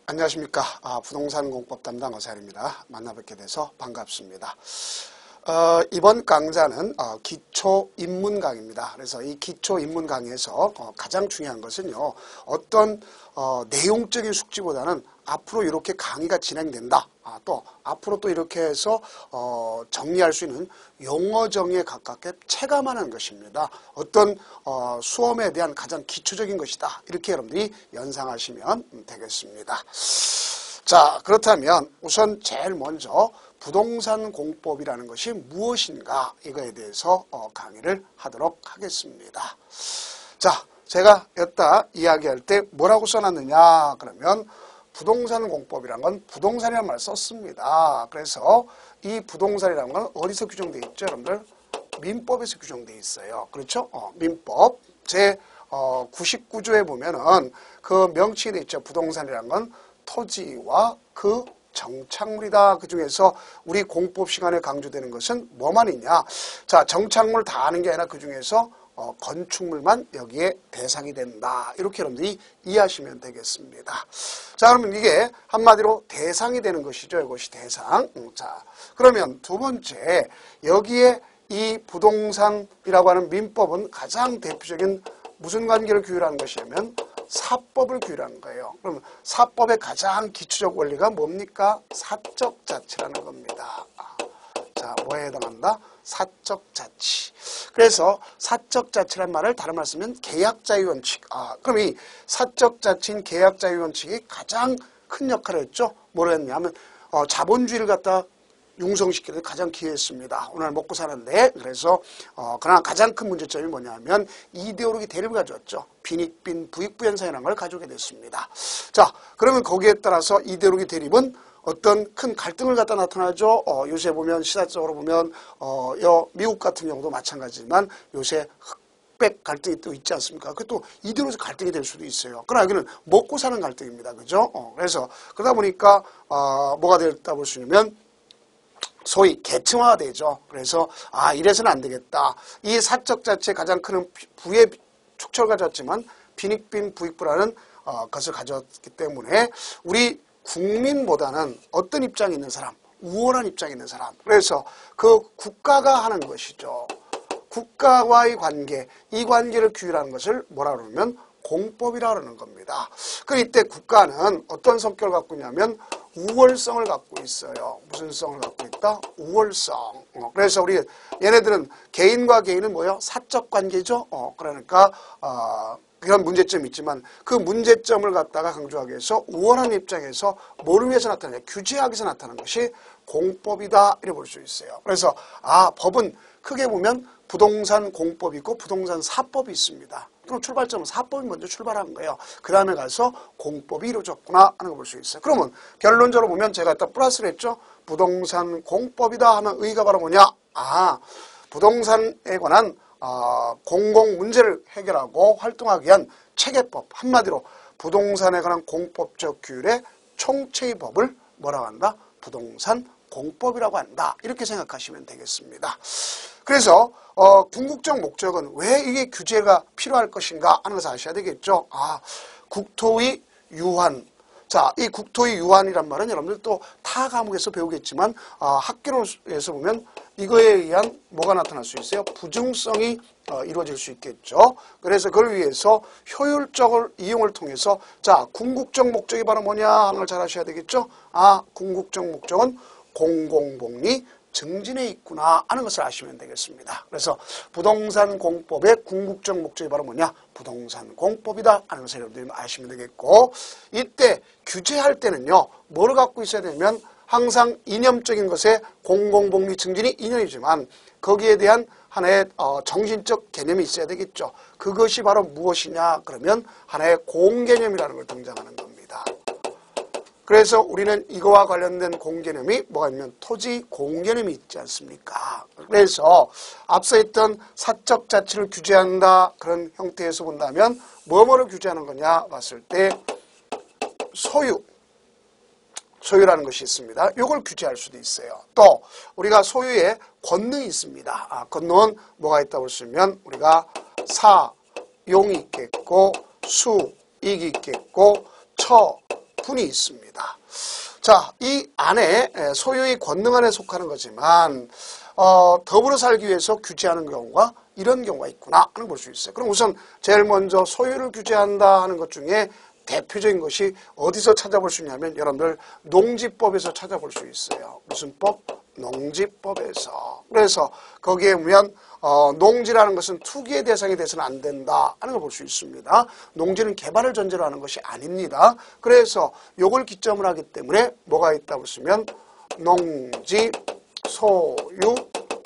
안녕하십니까. 부동산 공법 담당 어살입니다. 만나 뵙게 돼서 반갑습니다. 이번 강좌는 기초 입문 강의입니다. 그래서 이 기초 입문 강의에서 가장 중요한 것은요, 어떤 내용적인 숙지보다는 앞으로 이렇게 강의가 진행된다. 또 앞으로 또 이렇게 해서 정리할 수 있는 용어 정의에 가깝게 체감하는 것입니다. 어떤 수험에 대한 가장 기초적인 것이다. 이렇게 여러분들이 연상하시면 되겠습니다. 자, 그렇다면 우선 제일 먼저 부동산 공법이라는 것이 무엇인가 이거에 대해서 강의를 하도록 하겠습니다. 자, 제가 여기다 이야기할 때 뭐라고 써놨느냐 그러면 부동산 공법이란 건 부동산이라는 말을 썼습니다. 그래서 이 부동산이라는 건 어디서 규정되어 있죠, 여러분들? 민법에서 규정되어 있어요. 그렇죠? 민법 제 99조에 보면은 그 명칭이 되어 있죠. 부동산이라는 건 토지와 그 정착물이다. 그 중에서 우리 공법 시간에 강조되는 것은 뭐만 있냐? 자, 정착물 다 아는 게 아니라 그 중에서 건축물만 여기에 대상이 된다. 이렇게 여러분들이 이해하시면 되겠습니다. 자, 그러면 이게 한마디로 대상이 되는 것이죠. 이것이 대상. 자, 그러면 두 번째, 여기에 이 부동산이라고 하는 민법은 가장 대표적인 무슨 관계를 규율하는 것이냐면 사법을 규율하는 거예요. 그럼 사법의 가장 기초적 원리가 뭡니까? 사적 자치라는 겁니다. 자, 뭐에 해당한다? 사적 자치. 그래서 사적 자치란 말을 다른 말로 쓰면 계약자의 원칙. 그럼 이 사적 자치인 계약자의 원칙이 가장 큰 역할을 했죠. 뭐를 했냐면 자본주의를 갖다 융성시키는 가장 기여했습니다. 오늘 먹고 사는데 그래서 그러나 가장 큰 문제점이 뭐냐면 이데올로기 대립을 가져왔죠. 빈익빈 부익부연상이라는 걸 가져오게 됐습니다. 자, 그러면 거기에 따라서 이데올로기 대립은 어떤 큰 갈등을 갖다 나타나죠. 요새 보면 시사적으로 보면 미국 같은 경우도 마찬가지지만 요새 흑백 갈등이 또 있지 않습니까? 그것도 이데올로기적 갈등이 될 수도 있어요. 그러나 여기는 먹고 사는 갈등입니다. 그죠? 그래서 그러다 보니까 뭐가 됐다 볼 수 있냐면 소위 계층화가 되죠. 그래서 이래서는 안 되겠다. 이 사적 자체의 가장 큰 부의 축처를 가져왔지만 빈익빈 부익부라는 것을 가져왔기 때문에 우리 국민보다는 어떤 입장이 있는 사람, 우월한 입장이 있는 사람. 그래서 그 국가가 하는 것이죠. 국가와의 관계, 이 관계를 규율하는 것을 뭐라 그러면 공법이라 그러는 겁니다. 그럼 이때 국가는 어떤 성격을 갖고 있냐면 우월성을 갖고 있어요. 무슨 성을 갖고 있다? 우월성. 그래서 우리 얘네들은 개인과 개인은 뭐예요? 사적 관계죠. 그러니까 그런 문제점이 있지만 그 문제점을 갖다가 강조하기 위해서 우월한 입장에서 뭐를 위해서 나타나냐? 규제하기 위해서 나타나는 것이 공법이다. 이렇게 볼 수 있어요. 그래서 법은 크게 보면 부동산 공법이 있고 부동산 사법이 있습니다. 그럼 출발점은 사법이 먼저 출발한 거예요. 그 다음에 가서 공법이 이루어졌구나 하는 걸 볼 수 있어요. 그러면 결론적으로 보면 제가 일단 플러스를 했죠. 부동산 공법이다 하면 의의가 바로 뭐냐? 부동산에 관한 공공 문제를 해결하고 활동하기 위한 체계법. 한마디로 부동산에 관한 공법적 규율의 총체의 법을 뭐라고 한다? 부동산 공법이라고 한다. 이렇게 생각하시면 되겠습니다. 그래서 궁극적 목적은 왜 이게 규제가 필요할 것인가 하는 것을 아셔야 되겠죠. 국토의 유한. 자, 이 국토의 유한이란 말은 여러분들 또 타 과목에서 배우겠지만 학교에서 보면 이거에 의한 뭐가 나타날 수 있어요? 부증성이 이루어질 수 있겠죠. 그래서 그걸 위해서 효율적을 이용을 통해서 자, 궁극적 목적이 바로 뭐냐 하는 걸 잘 아셔야 되겠죠. 궁극적 목적은 공공복리 증진에 있구나 하는 것을 아시면 되겠습니다. 그래서 부동산 공법의 궁극적 목적이 바로 뭐냐? 부동산 공법이다 하는 것을 여러분들이 아시면 되겠고, 이때 규제할 때는요, 뭐를 갖고 있어야 되면 항상 이념적인 것에 공공복리 증진이 이념이지만 거기에 대한 하나의 정신적 개념이 있어야 되겠죠. 그것이 바로 무엇이냐? 그러면 하나의 공개념이라는 걸 등장하는 겁니다. 그래서 우리는 이거와 관련된 공개념이 뭐가 있냐면 토지 공개념이 있지 않습니까? 그래서 앞서 있던 사적 자치를 규제한다 그런 형태에서 본다면 뭐뭐를 규제하는 거냐 봤을 때 소유라는 것이 있습니다. 이걸 규제할 수도 있어요. 또 우리가 소유에 권능이 있습니다. 권능은 뭐가 있다고 보시면 우리가 사용이 있겠고 수익이 있겠고 분이 있습니다. 자, 이 안에 소유의 권능 안에 속하는 거지만 더불어 살기 위해서 규제하는 경우가 이런 경우가 있구나 하는 걸 볼 수 있어요. 그럼 우선 제일 먼저 소유를 규제한다 하는 것 중에 대표적인 것이 어디서 찾아볼 수 있냐면 여러분들 농지법에서 찾아볼 수 있어요. 무슨 법? 농지법에서. 그래서 거기에 보면 농지라는 것은 투기의 대상이 돼서는 안 된다 하는 걸 볼 수 있습니다. 농지는 개발을 전제로 하는 것이 아닙니다. 그래서 요걸 기점을 하기 때문에 뭐가 있다고 쓰면 농지, 소유,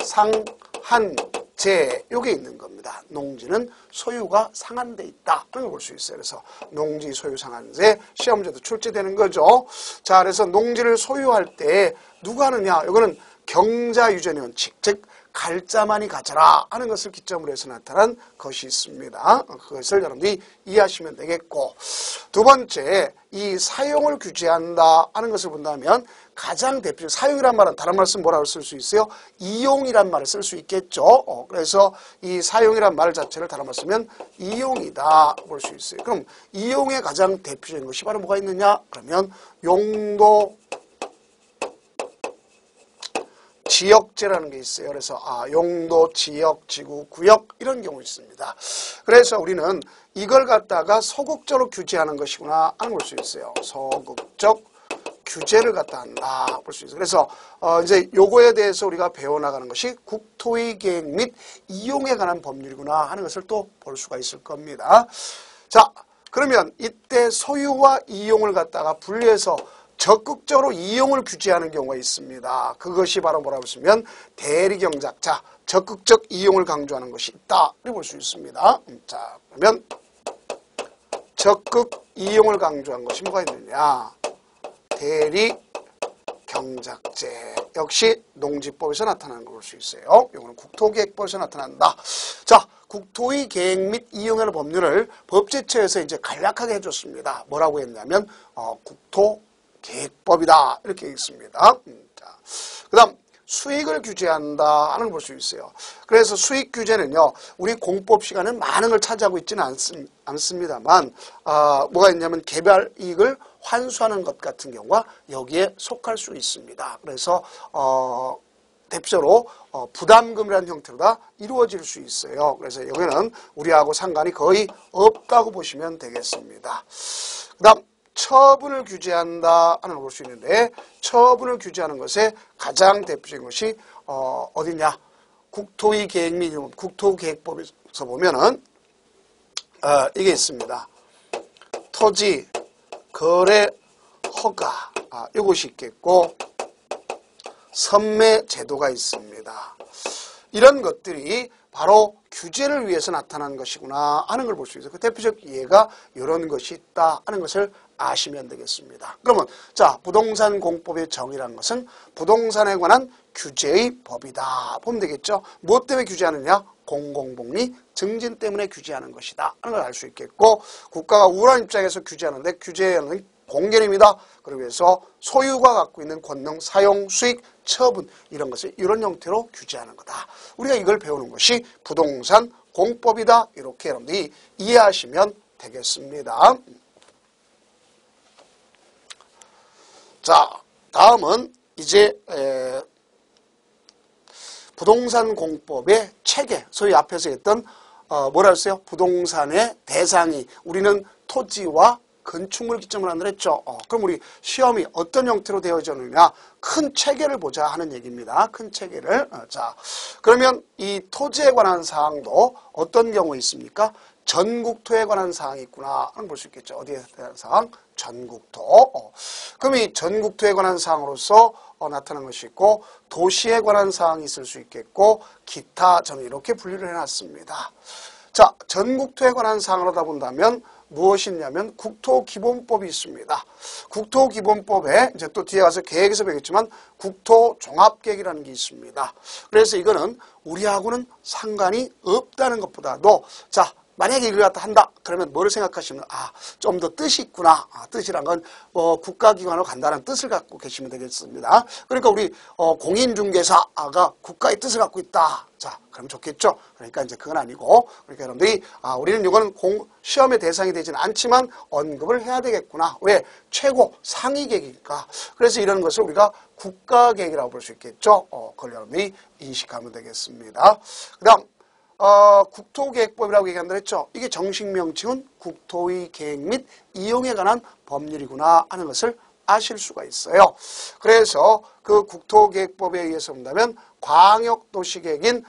상한제 요게 있는 겁니다. 농지는 소유가 상한돼 있다 하는 걸 볼 수 있어요. 그래서 농지, 소유, 상한제 시험제도 출제되는 거죠. 자, 그래서 농지를 소유할 때 누가 하느냐? 이거는 경자유전의원, 즉 갈자만이 가져라 하는 것을 기점으로 해서 나타난 것이 있습니다. 그것을 여러분들이 이해하시면 되겠고, 두 번째, 이 사용을 규제한다 하는 것을 본다면 가장 대표적 사용이란 말은 다른 말 쓰면 뭐라고 쓸 수 있어요? 이용이란 말을 쓸 수 있겠죠. 그래서 이 사용이란 말 자체를 다른 말 쓰면 이용이다 볼 수 있어요. 그럼 이용의 가장 대표적인 것이 바로 뭐가 있느냐? 그러면 용도 지역제라는 게 있어요. 그래서 용도, 지역, 지구, 구역 이런 경우 있습니다. 그래서 우리는 이걸 갖다가 소극적으로 규제하는 것이구나 하는 걸 볼 수 있어요. 소극적 규제를 갖다 한다 볼 수 있어요. 그래서 이제 요거에 대해서 우리가 배워나가는 것이 국토의 계획 및 이용에 관한 법률이구나 하는 것을 또 볼 수가 있을 겁니다. 자, 그러면 이때 소유와 이용을 갖다가 분리해서 적극적으로 이용을 규제하는 경우가 있습니다. 그것이 바로 뭐라고 쓰면 대리경작. 자, 적극적 이용을 강조하는 것이 있다. 이렇게 볼 수 있습니다. 자, 그러면 적극 이용을 강조한 것이 뭐가 있느냐? 대리경작제. 역시 농지법에서 나타나는 걸 볼 수 있어요. 이거는 국토계획법에서 나타난다. 자, 국토의 계획 및 이용의 법률을 법제처에서 이제 간략하게 해줬습니다. 뭐라고 했냐면 국토계획법이다 이렇게 있습니다. 자, 그다음 수익을 규제한다 하는 걸 볼 수 있어요. 그래서 수익 규제는요, 우리 공법 시간에 많은 걸 차지하고 있지는 않습니다만 뭐가 있냐면 개발 이익을 환수하는 것 같은 경우가 여기에 속할 수 있습니다. 그래서 대표적으로 부담금이라는 형태로 다 이루어질 수 있어요. 그래서 여기는 우리하고 상관이 거의 없다고 보시면 되겠습니다. 그 다음 처분을 규제한다 하는 걸 볼 수 있는데, 처분을 규제하는 것에 가장 대표적인 것이 어디냐? 국토의 계획 및 국토계획법에서 보면은 이게 있습니다. 토지 거래 허가 이것이 있겠고, 선매 제도가 있습니다. 이런 것들이 바로 규제를 위해서 나타난 것이구나 하는 걸 볼 수 있어요. 그 대표적 예가 이런 것이 있다 하는 것을 아시면 되겠습니다. 그러면 자, 부동산 공법의 정의라는 것은 부동산에 관한 규제의 법이다 보면 되겠죠. 무엇 때문에 규제하느냐? 공공복리 증진 때문에 규제하는 것이다 하는 걸 알 수 있겠고, 국가가 우월한 입장에서 규제하는데 규제하는 공견입니다. 그러기 위해서 소유가 갖고 있는 권능, 사용, 수익, 처분 이런 것을 이런 형태로 규제하는 거다. 우리가 이걸 배우는 것이 부동산 공법이다. 이렇게 여러분들이 이해하시면 되겠습니다. 자, 다음은 이제 부동산 공법의 체계, 소위 앞에서 했던 뭐라 했어요? 부동산의 대상이 우리는 토지와 건축물 기점으로 한다 했죠. 그럼 우리 시험이 어떤 형태로 되어지느냐? 큰 체계를 보자 하는 얘기입니다. 큰 체계를. 자, 그러면 이 토지에 관한 사항도 어떤 경우에 있습니까? 전국토에 관한 사항이 있구나 하는 볼 수 있겠죠. 어디에 대한 사항? 전국토. 그럼 이 전국토에 관한 사항으로서 나타난 것이 있고, 도시에 관한 사항이 있을 수 있겠고, 기타 저는 이렇게 분류를 해놨습니다. 자, 전국토에 관한 사항을 하다 본다면 무엇이 있냐면 국토기본법이 있습니다. 국토기본법에 이제 또 뒤에 가서 계획에서 배우겠지만 국토종합계획이라는 게 있습니다. 그래서 이거는 우리하고는 상관이 없다는 것보다도 자, 만약에 이걸 갖다 한다 그러면 뭐를 생각하시면 좀 더 뜻이 있구나. 뜻이란 건 국가기관으로 간다는 뜻을 갖고 계시면 되겠습니다. 그러니까 우리 공인중개사가 국가의 뜻을 갖고 있다. 자, 그럼 좋겠죠. 그러니까 이제 그건 아니고, 그러니까 여러분들이 우리는 이거는 시험의 대상이 되지는 않지만 언급을 해야 되겠구나. 왜? 최고 상위 계획이니까. 그래서 이런 것을 우리가 국가계획이라고 볼 수 있겠죠. 그걸 여러분들이 인식하면 되겠습니다. 그다음 국토계획법이라고 얘기한다 했죠. 이게 정식 명칭은 국토의 계획 및 이용에 관한 법률이구나 하는 것을 아실 수가 있어요. 그래서 그 국토계획법에 의해서 본다면 광역도시계획인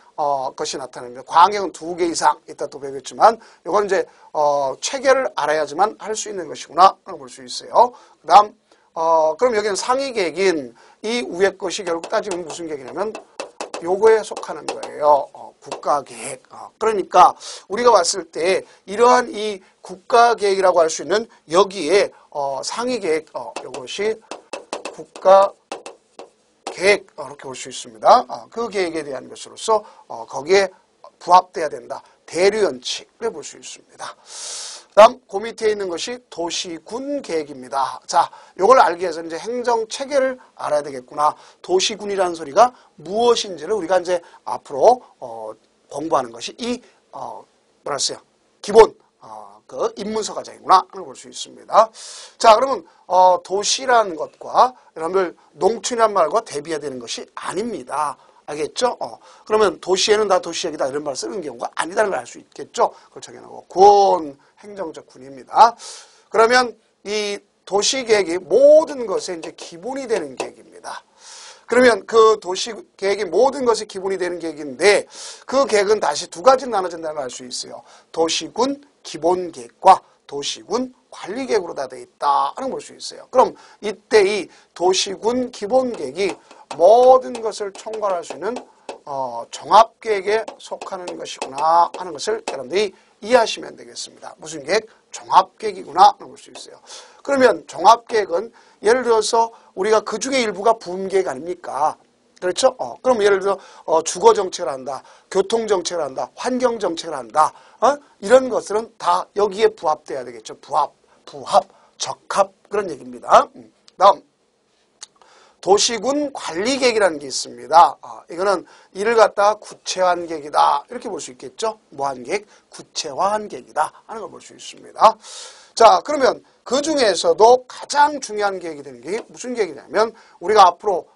것이 나타납니다. 광역은 2개 이상 이따 또 배웠지만 이건 이제 체계를 알아야지만 할 수 있는 것이구나 라고 볼 수 있어요. 그다음 그럼 여기는 상위 계획인 이 위에 것이 결국 따지면 무슨 계획이냐면 요거에 속하는 거예요. 국가계획. 그러니까 우리가 봤을 때 이러한 이 국가계획이라고 할 수 있는 여기에 상위계획 이것이 국가계획 이렇게 볼 수 있습니다. 그 계획에 대한 것으로서 거기에 부합돼야 된다. 대류연칙을 볼 수 있습니다. 다음 그 밑에 있는 것이 도시군 계획입니다. 자, 이걸 알기 위해서 이제 행정 체계를 알아야 되겠구나. 도시군이라는 소리가 무엇인지를 우리가 이제 앞으로 공부하는 것이 이 뭐랄까요? 기본 그 입문서 과정이구나 볼 수 있습니다. 자, 그러면 도시라는 것과 여러분들 농촌이란 말과 대비해야 되는 것이 아닙니다. 알겠죠? 그러면 도시에는 다 도시역이다 이런 말을 쓰는 경우가 아니다는 걸 알 수 있겠죠? 그걸 정해놓고 군, 행정적 군입니다. 그러면 이 도시계획이 모든 것의 이제 기본이 되는 계획입니다. 그러면 그 도시계획이 모든 것의 기본이 되는 계획인데 그 계획은 다시 2가지로 나눠진다는 걸 알 수 있어요. 도시군 기본계획과 도시군 관리계획으로 다 되어 있다 하는 걸 볼 수 있어요. 그럼 이때 이 도시군 기본계획이 모든 것을 총괄할 수 있는 종합계획에 속하는 것이구나 하는 것을 여러분들이 이해하시면 되겠습니다. 무슨 계획? 종합계획이구나 하는 걸 볼 수 있어요. 그러면 종합계획은 예를 들어서 우리가 그 중에 일부가 부음계획 아닙니까? 그렇죠? 그럼 예를 들어 주거정책을 한다, 교통정책을 한다, 환경정책을 한다. 이런 것들은 다 여기에 부합돼야 되겠죠. 부합, 적합 그런 얘기입니다. 다음 도시군 관리계획이라는 게 있습니다. 이거는 이를 갖다가 구체화한 계획이다 이렇게 볼 수 있겠죠. 뭐한 계획? 구체화한 계획이다 하는 걸 볼 수 있습니다. 자, 그러면 그 중에서도 가장 중요한 계획이 되는 게 무슨 계획이냐면 우리가 앞으로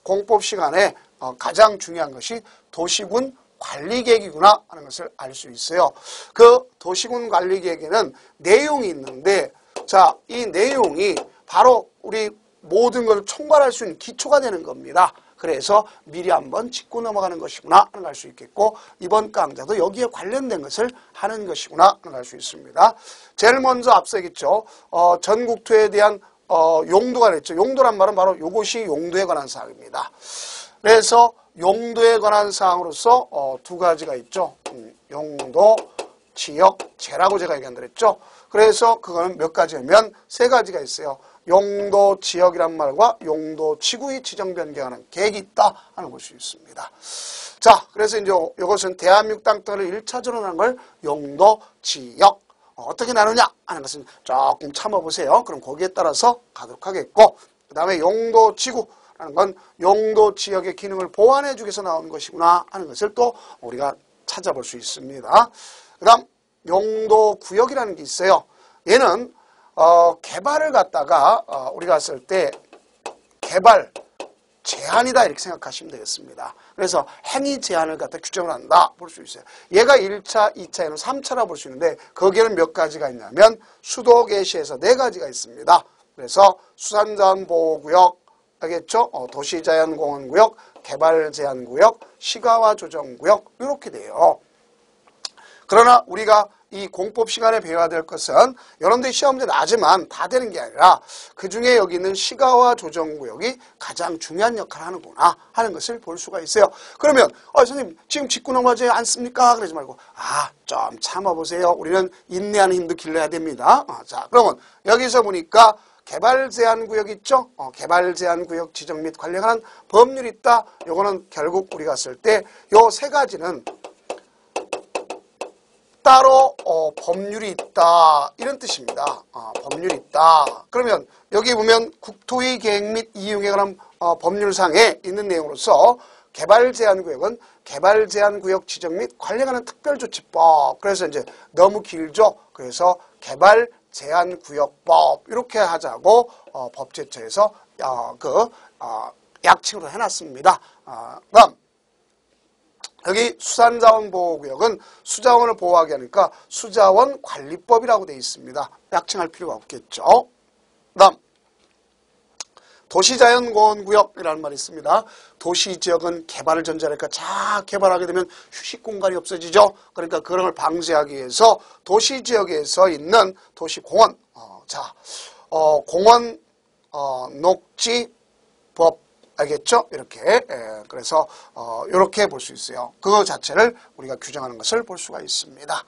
공법 시간에 가장 중요한 것이 도시군 관리계획이구나 하는 것을 알 수 있어요. 그 도시군 관리계획에는 내용이 있는데 자, 이 내용이 바로 우리 모든 것을 총괄할 수 있는 기초가 되는 겁니다. 그래서 미리 한번 짚고 넘어가는 것이구나 하는 걸 알 수 있겠고 이번 강좌도 여기에 관련된 것을 하는 것이구나 하는 걸 알 수 있습니다. 제일 먼저 앞서 얘기했죠. 전국토에 대한 용도가 됐죠. 용도란 말은 바로 이것이 용도에 관한 사항입니다. 그래서 용도에 관한 사항으로서 2가지가 있죠. 용도, 지역, 제라고 제가 얘기한 대로 했죠. 그래서 그거는 몇 가지냐면 3가지가 있어요. 용도, 지역이란 말과 용도, 지구의 지정 변경하는 계획이 있다 하는 볼 수 있습니다. 자, 그래서 이제 이것은 대한민국 땅덩어리를 1차적으로 하는 걸 용도, 지역 어떻게 나누냐 하는 것은 조금 참아보세요. 그럼 거기에 따라서 가도록 하겠고 그 다음에 용도, 지구라는 건 용도, 지역의 기능을 보완해 주기 위해서 나오는 것이구나 하는 것을 또 우리가 찾아볼 수 있습니다. 그 다음 용도, 구역이라는 게 있어요. 얘는 개발을 갖다가 우리가 했을 때 개발 제한이다 이렇게 생각하시면 되겠습니다. 그래서 행위 제한을 갖다 규정을 한다 볼 수 있어요. 얘가 1차, 2차에는 3차라 볼 수 있는데 거기에는 몇 가지가 있냐면 수도 개시에서 4가지가 있습니다. 그래서 수산자원보호구역 알겠죠? 도시자연공원구역, 개발제한구역, 시가와 조정구역 이렇게 돼요. 그러나 우리가 이 공법 시간에 배워야 될 것은 여러분들이 시험제 나지만 다 되는 게 아니라 그중에 여기 있는 시가와 조정구역이 가장 중요한 역할을 하는구나 하는 것을 볼 수가 있어요. 그러면 선생님 지금 짚고 넘어가지 않습니까? 그러지 말고 좀 참아보세요. 우리는 인내하는 힘도 길러야 됩니다. 자, 그러면 여기서 보니까 개발제한구역 있죠? 개발제한구역 지정 및 관련한 법률이 있다. 요거는 결국 우리가 쓸 때 요 3가지는 따로 법률이 있다 이런 뜻입니다. 법률이 있다. 그러면 여기 보면 국토의 계획 및 이용에 관한 법률상에 있는 내용으로서 개발제한구역은 개발제한구역 지정 및 관련하는 특별조치법. 그래서 이제 너무 길죠. 그래서 개발제한구역법 이렇게 하자고 법제처에서 약칭으로 해놨습니다. 다음 여기 수산자원보호구역은 수자원을 보호하게 하니까 수자원관리법이라고 되어 있습니다. 약칭할 필요가 없겠죠. 다음 도시자연공원구역이라는 말이 있습니다. 도시지역은 개발을 전제하니까 자 개발하게 되면 휴식공간이 없어지죠. 그러니까 그런 걸 방지하기 위해서 도시지역에서 있는 도시공원 공원 녹지법 알겠죠? 이렇게 그래서 이렇게 볼 수 있어요. 그거 자체를 우리가 규정하는 것을 볼 수가 있습니다.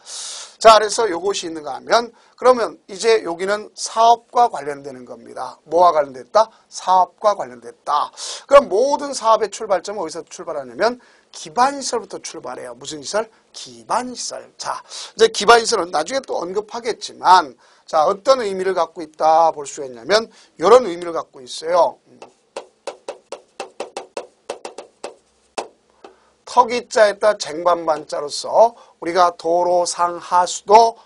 자, 그래서 요것이 있는가 하면 그러면 이제 여기는 사업과 관련되는 겁니다. 뭐와 관련됐다? 사업과 관련됐다. 그럼 모든 사업의 출발점은 어디서 출발하냐면 기반시설부터 출발해요. 무슨 시설? 기반시설. 자, 이제 기반시설은 나중에 또 언급하겠지만 자, 어떤 의미를 갖고 있다 볼 수가 있냐면 이런 의미를 갖고 있어요. 터기자에다 쟁반반자로서 우리가 도로, 상, 하수도,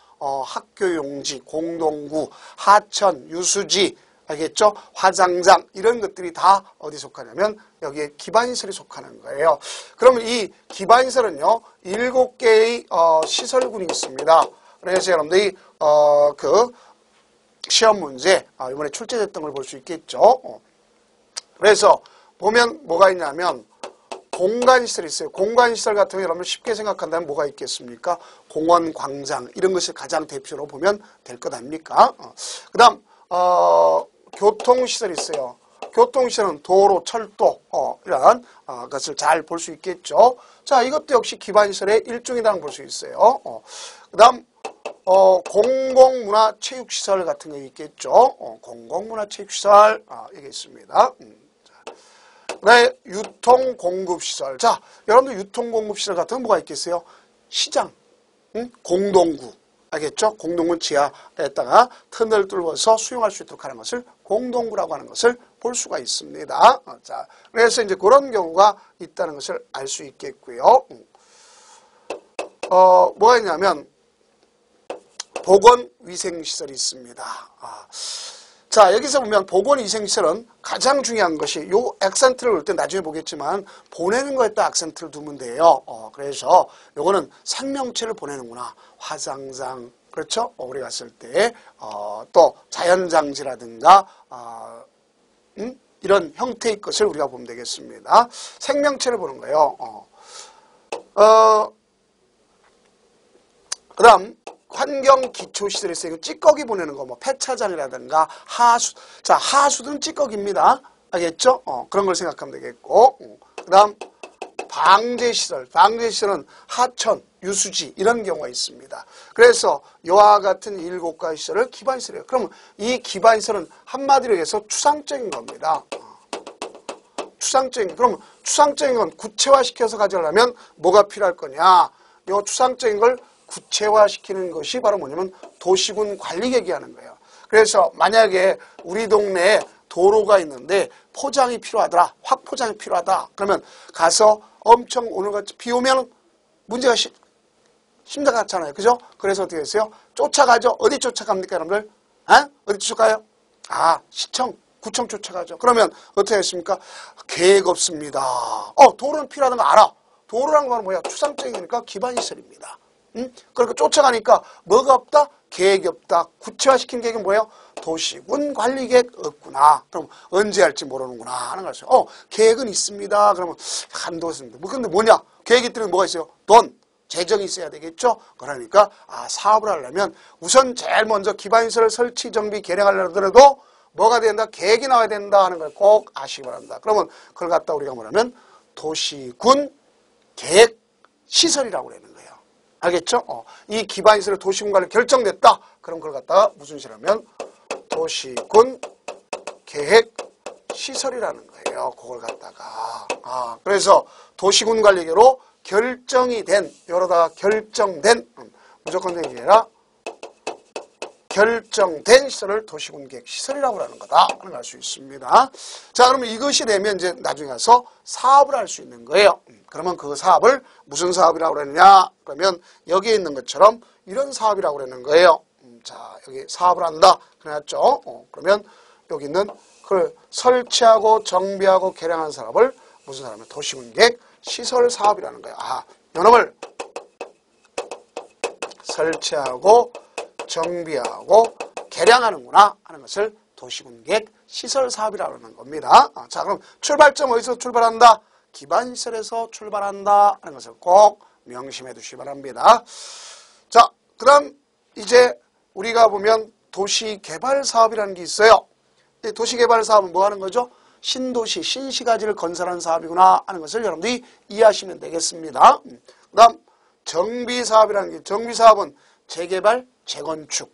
학교용지, 공동구, 하천, 유수지, 알겠죠? 화장장 이런 것들이 다 어디 속하냐면 여기에 기반시설이 속하는 거예요. 그러면 이 기반시설은요 7개의 시설군이 있습니다. 그래서 여러분들이 그 시험 문제 이번에 출제됐던 걸 볼 수 있겠죠. 그래서 보면 뭐가 있냐면 공간시설이 있어요. 공간시설 같은 거 여러분 쉽게 생각한다면 뭐가 있겠습니까? 공원, 광장 이런 것을 가장 대표로 보면 될 것 아닙니까? 그 다음 교통시설이 있어요. 교통시설은 도로, 철도 이런 것을 잘 볼 수 있겠죠. 자, 이것도 역시 기반시설의 일종이라는 걸 볼 수 있어요. 그 다음 공공문화체육시설 같은 거 있겠죠. 공공문화체육시설 이게 있습니다. 네, 유통공급시설. 자, 여러분들 유통공급시설 같은 건 뭐가 있겠어요? 시장, 공동구, 알겠죠? 공동구 지하에다가 터널 뚫어서 수용할 수 있도록 하는 것을 공동구라고 하는 것을 볼 수가 있습니다. 자, 그래서 이제 그런 경우가 있다는 것을 알 수 있겠고요. 뭐가 있냐면 보건위생시설이 있습니다. 자, 여기서 보면 보건위생시설은 가장 중요한 것이 요 액센트를 올 때 나중에 보겠지만 보내는 거에 딱 액센트를 두면 돼요. 그래서 요거는 생명체를 보내는구나. 화장장, 그렇죠? 우리 갔을 때 또 자연장지라든가 이런 형태의 것을 우리가 보면 되겠습니다. 생명체를 보는 거예요. 그 다음 환경기초시설이 있어요. 찌꺼기 보내는 거, 뭐 폐차장이라든가 하수. 자, 하수든 찌꺼기입니다. 알겠죠? 그런 걸 생각하면 되겠고. 그 다음 방제시설. 방제시설은 하천, 유수지 이런 경우가 있습니다. 그래서 이와 같은 7가지 시설을 기반시설이에요. 그러면 이 기반시설은 한마디로 해서 추상적인 겁니다. 추상적인. 그럼 추상적인 건 구체화시켜서 가져가려면 뭐가 필요할 거냐? 이 추상적인 걸 구체화시키는 것이 바로 뭐냐면 도시군 관리객이 하는 거예요. 그래서 만약에 우리 동네에 도로가 있는데 포장이 필요하더라. 확포장이 필요하다. 그러면 가서 엄청 오늘같이 비 오면 문제가 심각하잖아요. 그죠? 그래서 어떻게 했어요? 쫓아가죠. 어디 쫓아갑니까, 여러분들? 어디 쫓아가요? 시청, 구청 쫓아가죠. 그러면 어떻게 했습니까? 계획 없습니다. 도로는 필요하다는 거 알아. 도로라는 건 뭐야? 추상적이니까 기반시설입니다. 그러니까 쫓아가니까 뭐가 없다? 계획이 없다. 구체화시킨 계획은 뭐예요? 도시군 관리계획 없구나. 그럼 언제 할지 모르는구나 하는 거죠. 계획은 있습니다. 그러면 한도습니다. 근데 뭐냐? 계획이 있더니 뭐가 있어요? 돈, 재정이 있어야 되겠죠? 그러니까 사업을 하려면 우선 제일 먼저 기반시설 설치, 정비, 개량하려더라도 뭐가 된다? 계획이 나와야 된다 하는 걸 꼭 아시기 바랍니다. 그러면 그걸 갖다 우리가 뭐냐면 도시군 계획 시설이라고 그러는 거예요. 알겠죠? 이 기반시설 도시군 관리 결정됐다. 그럼 그걸 갖다가 무슨 시라면 도시군 계획 시설이라는 거예요. 그걸 갖다가 그래서 도시군 관리계로 결정이 된 여러다가 결정된 무조건 되는 게 아니라 결정된 시설을 도시군계획 시설이라고 하는 거다 하는 걸 알 수 있습니다. 자, 그러면 이것이 되면 이제 나중에 가서 사업을 할 수 있는 거예요. 그러면 그 사업을 무슨 사업이라고 그러느냐? 그러면 여기에 있는 것처럼 이런 사업이라고 그러는 거예요. 자, 여기 사업을 한다. 그래놨죠? 그러면 여기 있는 그걸 설치하고 정비하고 개량한 사업을 무슨 사람이야? 도시군계획 시설 사업이라는 거예요. 아, 요놈을 설치하고 정비하고 개량하는구나 하는 것을 도시군계획 시설사업이라고 하는 겁니다. 자, 그럼 출발점 어디서 출발한다? 기반시설에서 출발한다 하는 것을 꼭 명심해 두시기 바랍니다. 자, 그 다음 이제 우리가 보면 도시개발사업이라는 게 있어요. 이 도시개발사업은 뭐 하는 거죠? 신도시, 신시가지를 건설하는 사업이구나 하는 것을 여러분들이 이해하시면 되겠습니다. 그 다음 정비사업이라는 게, 정비사업은 재개발, 재건축.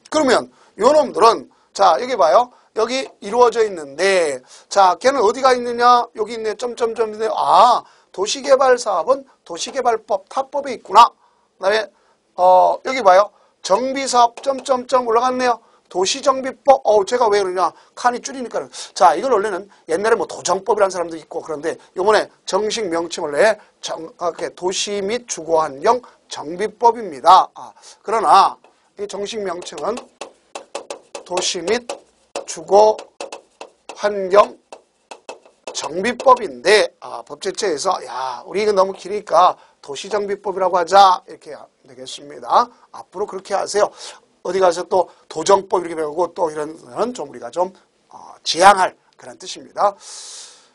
그러면 요놈들은 자, 여기 봐요. 여기 이루어져 있는데 자, 걔는 어디가 있느냐? 여기 있네. 점점점인데 아, 도시개발 사업은 도시개발법 타법에 있구나. 그다음에 여기 봐요. 정비사업 점점점 올라갔네요. 도시정비법. 제가 왜 그러냐? 칸이 줄이니까. 자, 이걸 원래는 옛날에 뭐 도정법이라는 사람도 있고 그런데 요번에 정식 명칭을 내 도시 및 주거환경 정비법입니다. 그러나 이 정식 명칭은 도시 및 주거환경 정비법인데 법제처에서 야, 우리 이거 너무 기니까 도시정비법이라고 하자 이렇게 되겠습니다. 앞으로 그렇게 하세요. 어디 가서 또 도정법 이렇게 배우고 또 이런 거는 좀 우리가 좀 지양할 그런 뜻입니다.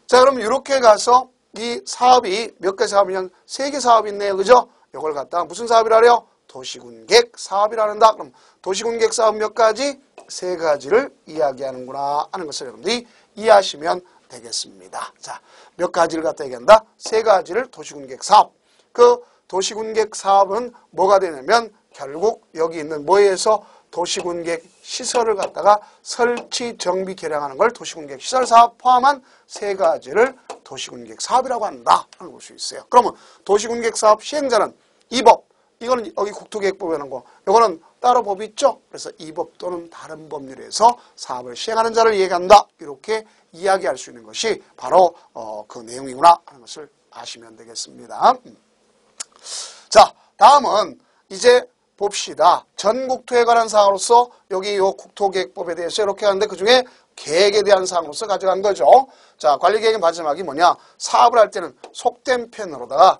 자, 그럼 이렇게 가서 이 사업이 몇 개 사업이냐? 3개 사업이 있네요. 그죠? 이걸 갖다가 무슨 사업이라 그래요? 도시군계획 사업이라는다. 그럼 도시군계획 사업 몇 가지? 3가지를 이야기하는구나 하는 것을 여러분들이 이해하시면 되겠습니다. 자, 몇 가지를 갖다 얘기한다? 3가지를 도시군계획 사업. 그 도시군계획 사업은 뭐가 되냐면 결국 여기 있는 뭐에서 도시군계획 시설을 갖다가 설치, 정비, 개량하는 걸 도시군계획 시설 사업 포함한 3가지를 도시군계획 사업이라고 한다 하는 걸 수 있어요. 그러면 도시군계획 사업 시행자는 이 법, 이거는 여기 국토계획법에 하는 거, 이거는 따로 법이 있죠. 그래서 이 법 또는 다른 법률에서 사업을 시행하는 자를 얘기한다. 이렇게 이야기할 수 있는 것이 바로 그 내용이구나 하는 것을 아시면 되겠습니다. 자, 다음은 이제 봅시다. 전국토에 관한 사항으로서 여기 요 국토계획법에 대해서 이렇게 하는데 그중에 계획에 대한 사항으로서 가져간 거죠. 자, 관리계획의 마지막이 뭐냐? 사업을 할 때는 속된 편으로다가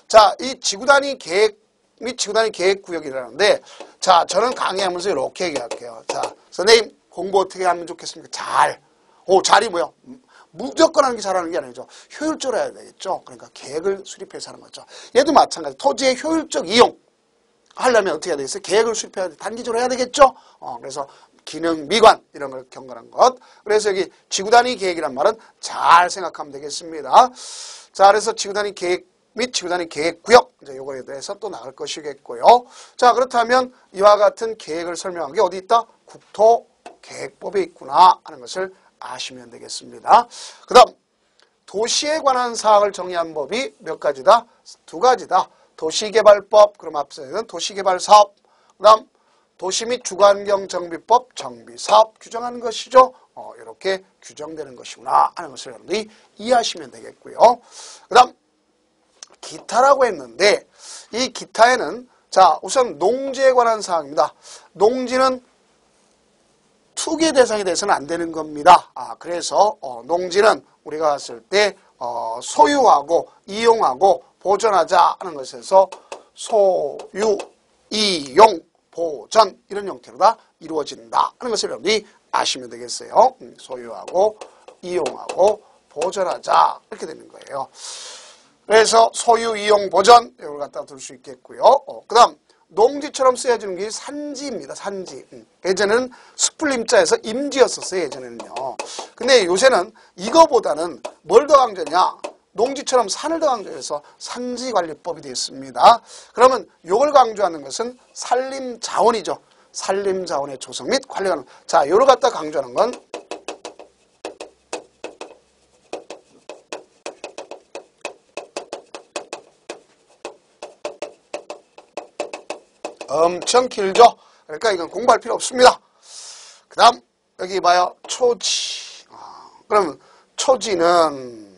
자, 이 지구단위 계획 및 지구단위 계획구역이라는데 자, 저는 강의하면서 이렇게 얘기할게요. 자, 선생님 공부 어떻게 하면 좋겠습니까? 잘이 뭐야? 무조건 하는 게 잘하는 게 아니죠. 효율적으로 해야 되겠죠. 그러니까 계획을 수립해서 하는 거죠. 얘도 마찬가지. 토지의 효율적 이용 하려면 어떻게 해야 되겠어요? 계획을 수립해야 돼. 단기적으로 해야 되겠죠. 그래서 기능, 미관 이런 걸 경관한 것. 그래서 여기 지구단위 계획이란 말은 잘 생각하면 되겠습니다. 자, 그래서 지구단위 계획 및 지구단위 계획구역 이제 요거에 대해서 또 나갈 것이겠고요. 자, 그렇다면 이와 같은 계획을 설명한 게 어디 있다? 국토계획법에 있구나 하는 것을 아시면 되겠습니다. 그 다음 도시에 관한 사항을 정의한 법이 몇 가지다? 2가지다. 도시개발법, 그럼 앞서는 도시개발사업, 그 다음 도시 및 주거환경정비법, 정비사업 규정하는 것이죠. 이렇게 규정되는 것이구나 하는 것을 여러분들이 이해하시면 되겠고요. 그 다음 기타라고 했는데 이 기타에는 자, 우선 농지에 관한 사항입니다. 농지는 투기 대상이 돼서는 안 되는 겁니다. 그래서 농지는 우리가 봤을 때 소유하고 이용하고 보존하자 하는 것에서 소유, 이용, 보존 이런 형태로 다 이루어진다 하는 것을 여러분이 아시면 되겠어요. 소유하고 이용하고 보존하자 이렇게 되는 거예요. 그래서 소유, 이용, 보존 이걸 갖다 둘 수 있겠고요. 그 다음 농지처럼 쓰여지는 게 산지입니다. 산지. 예전에는 스플림자에서 임지였었어요. 예전에는요. 근데 요새는 이거보다는 뭘 더 강조냐? 농지처럼 산을 더 강조해서 산지관리법이 되어 있습니다. 그러면 이걸 강조하는 것은 산림자원이죠. 산림자원의 조성 및 관리하는. 자, 요를 갖다 강조하는 건 엄청 길죠. 그러니까 이건 공부할 필요 없습니다. 그 다음 여기 봐요. 초지. 그러면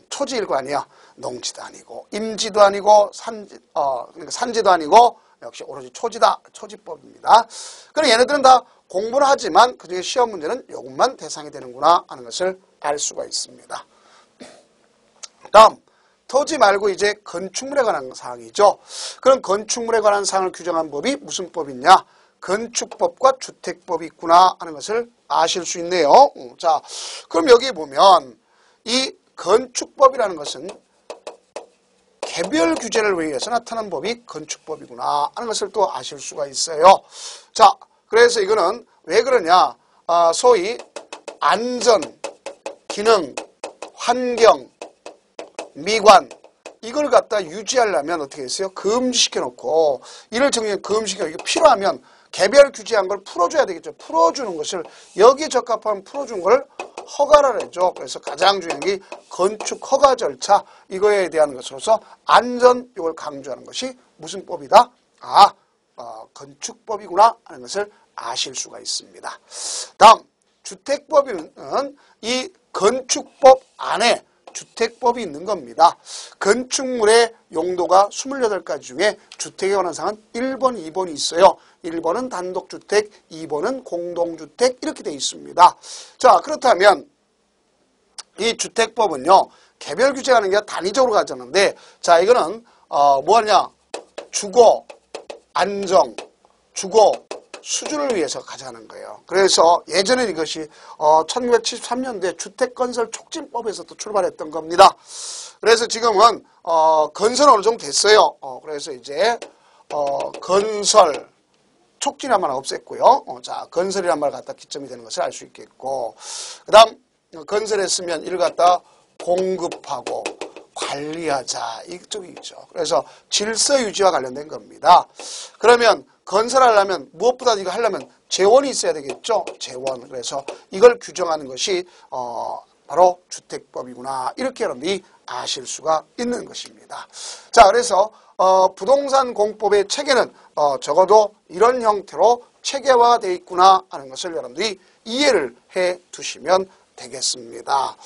초지일 거 아니야. 농지도 아니고 임지도 아니고 그러니까 산지도 아니고 역시 오로지 초지다. 초지법입니다. 그럼 얘네들은 다 공부는 하지만 그중에 시험 문제는 이것만 대상이 되는구나 하는 것을 알 수가 있습니다. 다음 토지 말고 이제 건축물에 관한 사항이죠. 그럼 건축물에 관한 사항을 규정한 법이 무슨 법이냐? 건축법과 주택법이 있구나 하는 것을 아실 수 있네요. 자, 그럼 여기 보면 이 건축법이라는 것은 개별 규제를 위해서 나타난 법이 건축법이구나 하는 것을 또 아실 수가 있어요. 자, 그래서 이거는 왜 그러냐? 소위 안전, 기능, 환경, 미관 이걸 갖다 유지하려면 어떻게 했어요? 금지시켜 놓고 이를 정리해 금지시켜 이게 필요하면 개별 규제한 걸 풀어줘야 되겠죠. 풀어주는 것을 여기 적합하면 풀어준 걸 허가를 해줘. 그래서 가장 중요한 게 건축 허가 절차 이거에 대한 것으로서 안전 이걸 강조하는 것이 무슨 법이다? 건축법이구나 하는 것을 아실 수가 있습니다. 다음 주택법은 이 건축법 안에 주택법이 있는 겁니다. 건축물의 용도가 28가지 중에 주택에 관한 사항은 1번, 2번이 있어요. 1번은 단독주택, 2번은 공동주택 이렇게 되어 있습니다. 자, 그렇다면 이 주택법은요. 개별 규제하는 게 단위적으로 가져가는데 자, 이거는 뭐하냐? 주거, 안정, 주거, 수준을 위해서 가져가는 거예요. 그래서 예전에 이것이 1973년도에 주택건설촉진법에서 또 출발했던 겁니다. 그래서 지금은 건설은 어느 정도 됐어요. 그래서 이제 건설 촉진이란 말은 없앴고요. 자, 건설이란 말 갖다 기점이 되는 것을 알 수 있겠고, 그 다음 건설했으면 이를 갖다 공급하고 관리하자 이쪽이죠. 그래서 질서 유지와 관련된 겁니다. 그러면 건설하려면 무엇보다 이거 하려면 재원이 있어야 되겠죠. 재원. 그래서 이걸 규정하는 것이 바로 주택법이구나. 이렇게 여러분들이 아실 수가 있는 것입니다. 자, 그래서 부동산 공법의 체계는 적어도 이런 형태로 체계화가 되어 있구나 하는 것을 여러분들이 이해를 해 두시면 되겠습니다.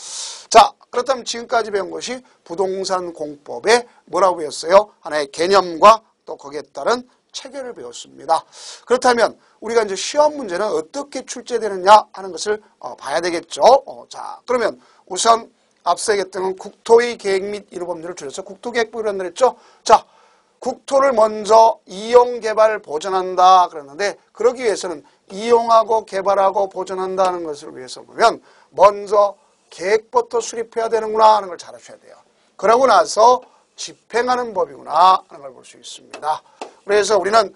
자, 그렇다면 지금까지 배운 것이 부동산 공법의 뭐라고 배웠어요? 하나의 개념과 또 거기에 따른 체계를 배웠습니다. 그렇다면 우리가 이제 시험 문제는 어떻게 출제되느냐 하는 것을 봐야 되겠죠. 자, 그러면 우선 앞서 얘기했던 국토의 계획 및 이루법률을 줄여서 국토계획법이라고 했죠. 자, 국토를 먼저 이용, 개발, 보존한다 그러는데 그러기 위해서는 이용하고 개발하고 보존한다는 것을 위해서 보면 먼저 계획부터 수립해야 되는구나 하는 걸 잘 아셔야 돼요. 그러고 나서 집행하는 법이구나 하는 걸 볼 수 있습니다. 그래서 우리는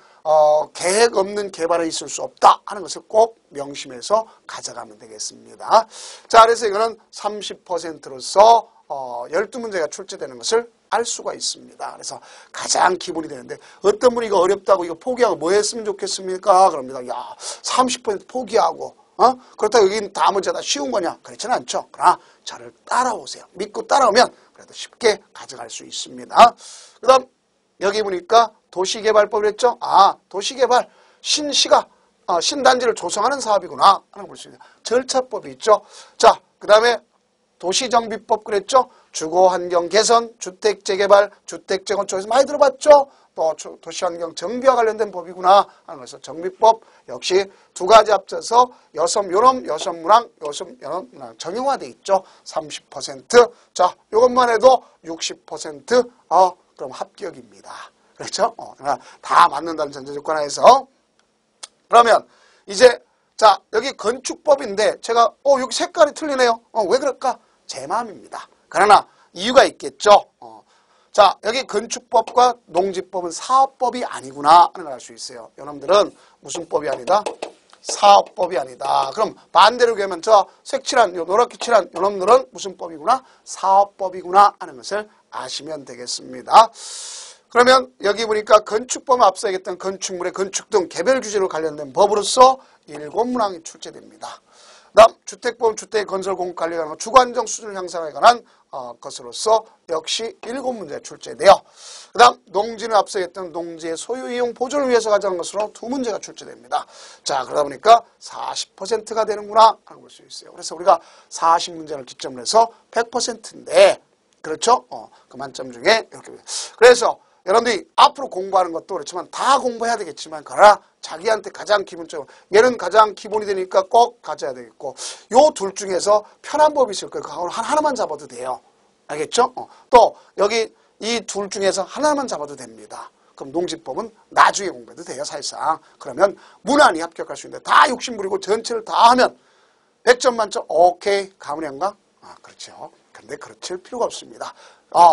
계획 없는 개발은 있을 수 없다 하는 것을 꼭 명심해서 가져가면 되겠습니다. 자, 그래서 이거는 30%로서 12문제가 출제되는 것을 알 수가 있습니다. 그래서 가장 기본이 되는데 어떤 분이 이거 어렵다고 이거 포기하고 뭐 했으면 좋겠습니까? 그럽니다. 야, 30% 포기하고 그렇다고 여기는 다 문제 다 쉬운 거냐? 그렇지는 않죠. 그러나 저를 따라오세요. 믿고 따라오면 그래도 쉽게 가져갈 수 있습니다. 그 다음 여기 보니까 도시개발법을 했죠. 도시개발 신시가 신단지를 조성하는 사업이구나 하는 걸 볼 수 있어요. 절차법이 있죠. 자, 그 다음에 도시정비법 그랬죠. 주거환경 개선, 주택재개발, 주택재건축에서 많이 들어봤죠. 또 도시환경 정비와 관련된 법이구나 하는 것에서 정비법 역시 두 가지 합쳐서 여섬요놈, 여섬문항, 여섬연원 정형화돼 있죠. 30%. 자, 이것만 해도 60% 그럼 합격입니다. 그렇죠? 다 맞는다는 전제조건 하에서. 그러면 이제 자, 여기 건축법인데 제가 여기 색깔이 틀리네요. 왜 그럴까? 제 마음입니다. 그러나 이유가 있겠죠. 자, 여기 건축법과 농지법은 사업법이 아니구나 하는 걸 알 수 있어요. 여러분들은 무슨 법이 아니다? 사업법이 아니다. 그럼 반대로 얘기하면 저 색칠한 요 노랗게 칠한 여러분들은 무슨 법이구나? 사업법이구나 하는 것을 아시면 되겠습니다. 그러면 여기 보니까 건축법 앞서 얘기했던 건축물의 건축 등 개별 규제로 관련된 법으로서 7문항이 출제됩니다. 다음 주택보험, 주택건설 공급관리에 관한 주거안정 수준을 향상에 관한 것으로서 역시 7문제 출제돼요. 그 다음 농지는 앞서 했던 농지의 소유이용 보존을 위해서 가져간 것으로 2문제가 출제됩니다. 자, 그러다 보니까 40%가 되는구나 하고 볼 수 있어요. 그래서 우리가 40문제를 기점으로 해서 100%인데 그렇죠? 그 만점 중에 이렇게. 그래서 여러분들이 앞으로 공부하는 것도 그렇지만 다 공부해야 되겠지만 그러나 자기한테 가장 기본적으로 얘는 가장 기본이 되니까 꼭 가져야 되겠고 요 둘 중에서 편한 법이 있을 거예요. 그거 하나만 잡아도 돼요. 알겠죠? 또 여기 이 둘 중에서 하나만 잡아도 됩니다. 그럼 농지법은 나중에 공부해도 돼요. 사실상. 그러면 무난히 합격할 수 있는데 다 욕심부리고 전체를 다 하면 100점 만점 오케이 가문형가? 그렇죠. 근데 그렇질 필요가 없습니다.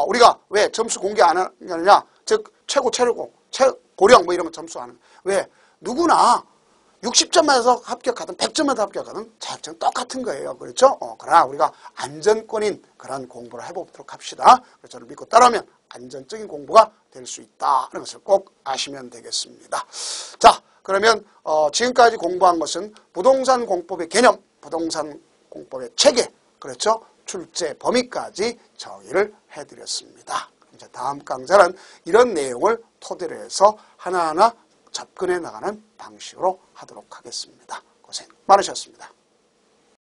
우리가 왜 점수 공개 안 하느냐? 즉 최고, 최고, 고령 뭐 이런 거 점수 안 하는. 왜? 누구나 60점 맞아서 합격하든 100점 맞아서 합격하든 자격증 똑같은 거예요. 그렇죠? 그러나 우리가 안전권인 그런 공부를 해보도록 합시다. 그래서 저를 믿고 따라하면 안전적인 공부가 될 수 있다. 하는 것을 꼭 아시면 되겠습니다. 자, 그러면 지금까지 공부한 것은 부동산 공법의 개념, 부동산 공법의 체계, 그렇죠? 출제 범위까지 정의를 해드렸습니다. 이제 다음 강좌는 이런 내용을 토대로 해서 하나하나 접근해 나가는 방식으로 하도록 하겠습니다. 고생 많으셨습니다.